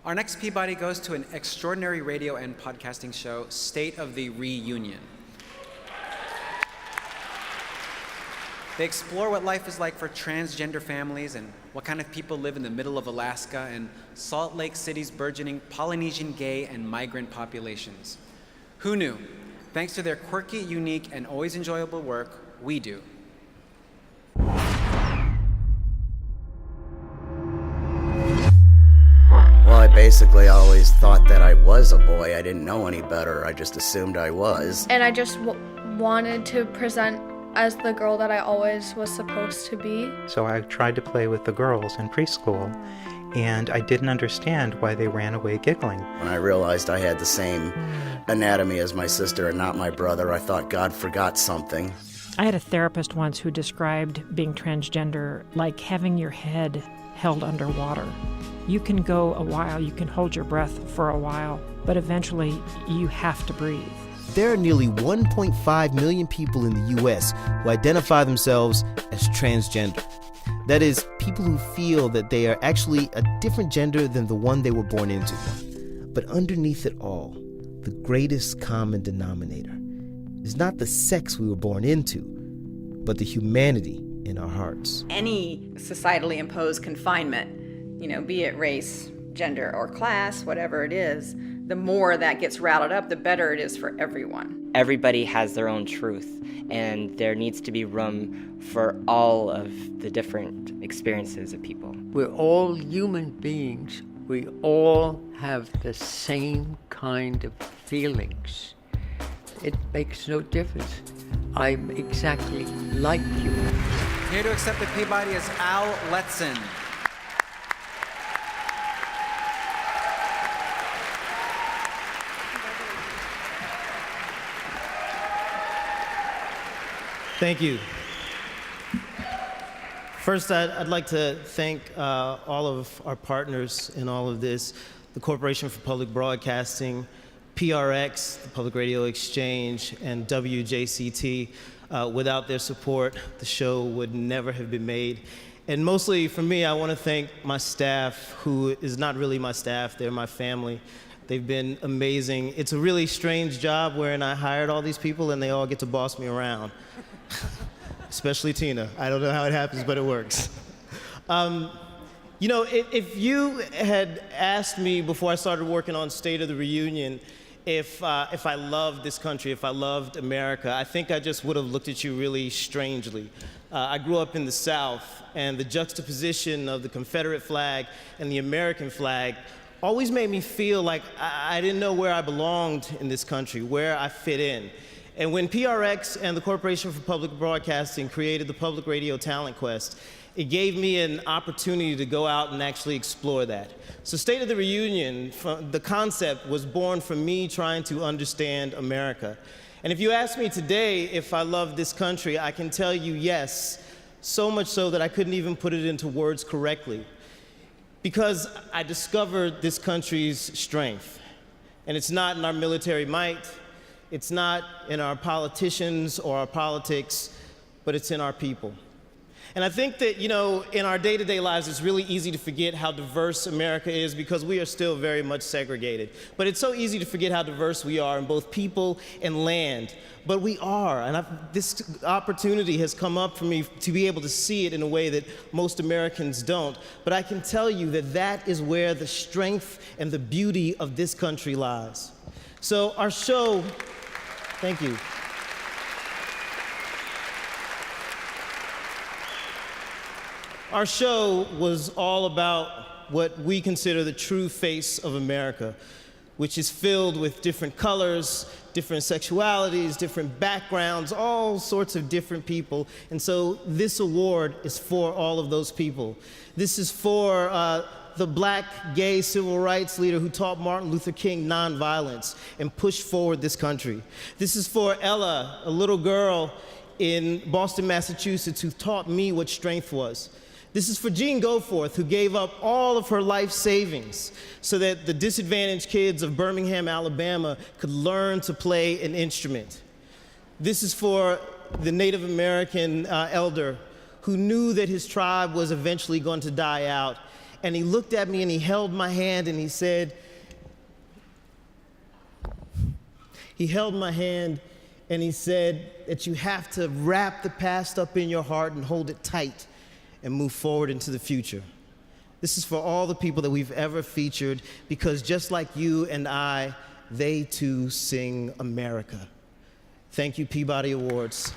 Our next Peabody goes to an extraordinary radio and podcasting show, State of the Reunion. They explore what life is like for transgender families and what kind of people live in the middle of Alaska and Salt Lake City's burgeoning Polynesian gay and migrant populations. Who knew? Thanks to their quirky, unique, and always enjoyable work, we do. Well, I basically always thought that I was a boy. I didn't know any better. I just assumed I was. And I just wanted to present as the girl that I always was supposed to be. So I tried to play with the girls in preschool, and I didn't understand why they ran away giggling. When I realized I had the same anatomy as my sister and not my brother, I thought God forgot something. I had a therapist once who described being transgender like having your head held underwater. You can go a while, you can hold your breath for a while, but eventually you have to breathe. There are nearly 1.5 million people in the U.S. who identify themselves as transgender. That is, people who feel that they are actually a different gender than the one they were born into. But underneath it all, the greatest common denominator is not the sex we were born into, but the humanity in our hearts. Any societally imposed confinement, be it race, gender, or class, whatever it is, the more that gets routed up, the better it is for everyone. Everybody has their own truth, and there needs to be room for all of the different experiences of people. We're all human beings. We all have the same kind of feelings. It makes no difference. I'm exactly like you. Here to accept the Peabody is Letson. Thank you. First, I'd like to thank all of our partners in all of this, the Corporation for Public Broadcasting, PRX, the Public Radio Exchange, and WJCT. Without their support, the show would never have been made. And mostly for me, I want to thank my staff, who is not really my staff, they're my family. They've been amazing. It's a really strange job wherein I hired all these people and they all get to boss me around. Especially Tina. I don't know how it happens, but it works. If you had asked me before I started working on State of the Reunion if I loved this country, if I loved America, I think I just would have looked at you really strangely. I grew up in the South, and the juxtaposition of the Confederate flag and the American flag always made me feel like I didn't know where I belonged in this country, where I fit in. And when PRX and the Corporation for Public Broadcasting created the Public Radio Talent Quest, it gave me an opportunity to go out and actually explore that. So State of the Reunion, the concept was born from me trying to understand America. And if you ask me today if I love this country, I can tell you yes, so much so that I couldn't even put it into words correctly. Because I discovered this country's strength. And it's not in our military might, it's not in our politicians or our politics, but it's in our people. And I think that, in our day-to-day lives, it's really easy to forget how diverse America is because we are still very much segregated. But it's so easy to forget how diverse we are in both people and land. But we are, and this opportunity has come up for me to be able to see it in a way that most Americans don't. But I can tell you that that is where the strength and the beauty of this country lies. So our show, thank you. Our show was all about what we consider the true face of America, which is filled with different colors, different sexualities, different backgrounds, all sorts of different people. And so this award is for all of those people. This is for the black gay civil rights leader who taught Martin Luther King nonviolence and pushed forward this country. This is for Ella, a little girl in Boston, Massachusetts, who taught me what strength was. This is for Jean Goforth, who gave up all of her life savings so that the disadvantaged kids of Birmingham, Alabama could learn to play an instrument. This is for the Native American elder who knew that his tribe was eventually going to die out and he looked at me and he held my hand and he said, that you have to wrap the past up in your heart and hold it tight and move forward into the future. This is for all the people that we've ever featured, because just like you and I, they too sing America. Thank you, Peabody Awards.